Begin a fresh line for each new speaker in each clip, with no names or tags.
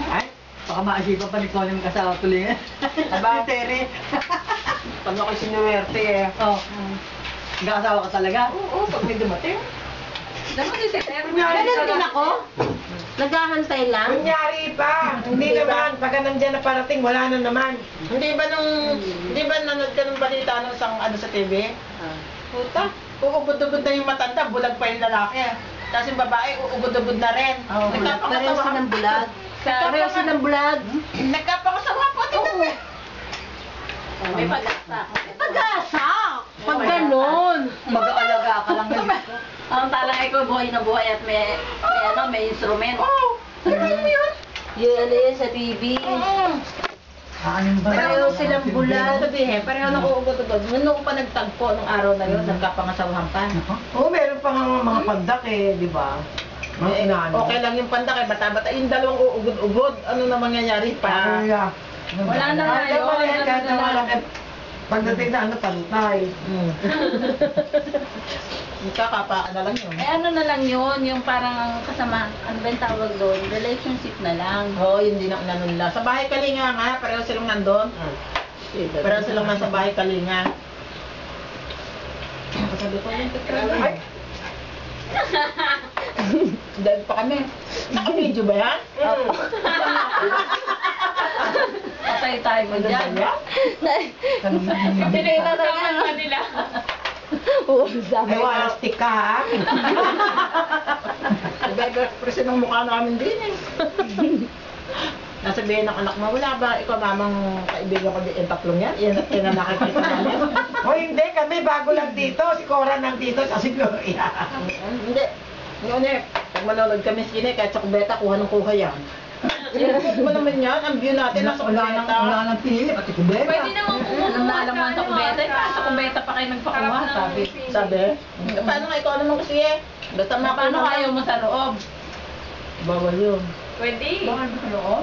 Ay, baka maasipan pa ni Colin kasama tuloy.
Aba?
Terry.
Pag ako'y sinuwerte eh.
Oh. Nag-asawa ka talaga?
Oo, pag may dumating.
Dapat si Terry.
Ganun din ako. Naghahantay lang.
Kunyari pa, hindi naman, pagka nandiyan na parating, wala na naman. Hindi ba nanood ka ng balita ng isang ano sa TV? Puta, uubod-ubod na yung matanda, bulag pa yung lalaki. Tapos yung babae, uubod-ubod na rin.
Pareho silang bulag. Pareho silang bulag.
Nagkapangasawa po, tingnan mo.
May pag-asa.
Pag-asa! Pag ganon.
Mag-aalaga ka lang ngayon.
Ang talangay ko, buhay na buhay at may instrument.
Oo, tingnan mo yun.
Yun, ano yun sa TV.
Anong ba?
Pareho silang bulag.
Sabihin, pareho na uubod-ubod. Nung pa nagtagpo ng araw na yun, nagkapangasawahan pa.
Oo, meron pa nga mga pandak eh, di ba? Mga inaano.
Okay lang yung pandak eh, bata-bata. Yung dalawang uubod-ubod, ano na mangyayari pa?
Kaya,
Wala na nga
Ayaw
yun.
pala yan, kahit na wala eh, pagdating sa ano, pantay.
Kakapaan na lang yun.
Eh ano na lang yun, yung parang kasama, ano ba yung tawag doon? Relationship na lang.
Oo, yun din ang inano nila. Sa bahay Kalinga nga, pareho silang nandun. Pareho silang nasa bahay Kalinga. Sabi ko yun, ay! Dahil pa kami. Naka-video ba yan?
Patay tayo mo dyan. Pinagkakaman pa nila.
Oo, sabi
Ay, wala stick ka ha?
Nag-express ng mukha namin din eh. Nasabihin ng anak mo, wala ba ikaw mamang kaibigan ko yung tatlong yan? Yan ang nakikita namin.
O hindi, kami bago lang dito. Si Cora nandito, kasi Gloria.
Hindi. Ngayon eh, pag manonood kami sine, kahit sa kubeta, kuha ng kuha yan. Inulit mo naman yan, ang view natin nasa kubeta.
Wala nang pinili, pati kubeta.
Pwede naman kumuha. Alam na alam mo ang kubeta. Sa kubeta pa kayo nagpakuha, sabi.
Sabi, paano nga ikaw naman kasi eh? Basta
Paano ayaw mo sa loob?
Bawal yun.
Pwede.
Bakit ba sa loob?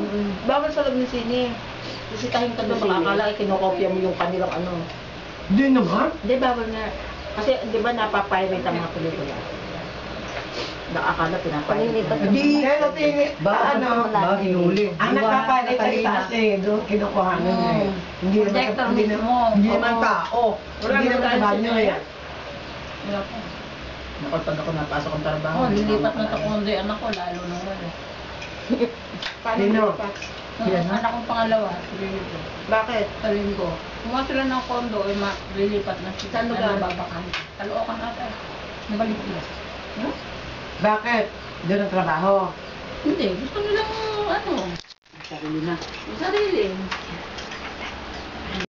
Bawal sa loob ng sine. Bisitahin ka doon, makakala ay kinokopya mo yung kanilang ano.
Hindi naman.
Hindi, bawal nga. Kasi di ba napapirate ang mga pelikula? Nakakala pinapirate.
Hindi, kaya tingin,
Ba,
ano,
ba, hinuli.
ang nagpapalit ay taas eh, doon kinukuha nyo eh. Hindi naman,
Projector
hindi
mismo.
naman, hindi naman tao.
Wala
Hindi
naman
naman
tayo
sa banyo
sine.
eh.
Wala po.
Nakal pag ako napasok ang trabaho.
Oh, lilipat na takundo yung anak ko, lalo na wala.
Sino?
Yan, ha?
Anak kong pangalawa, lilipat.
Bakit?
Sa linggo. Kumuha sila ng kondo, lilipat na sila.
Saan lugar?
Babakan. Kalookan ata. Nabalik sila.
Bakit? Doon ang trabaho.
Hindi, gusto nilang ano,
Sarili na.
yung sarili.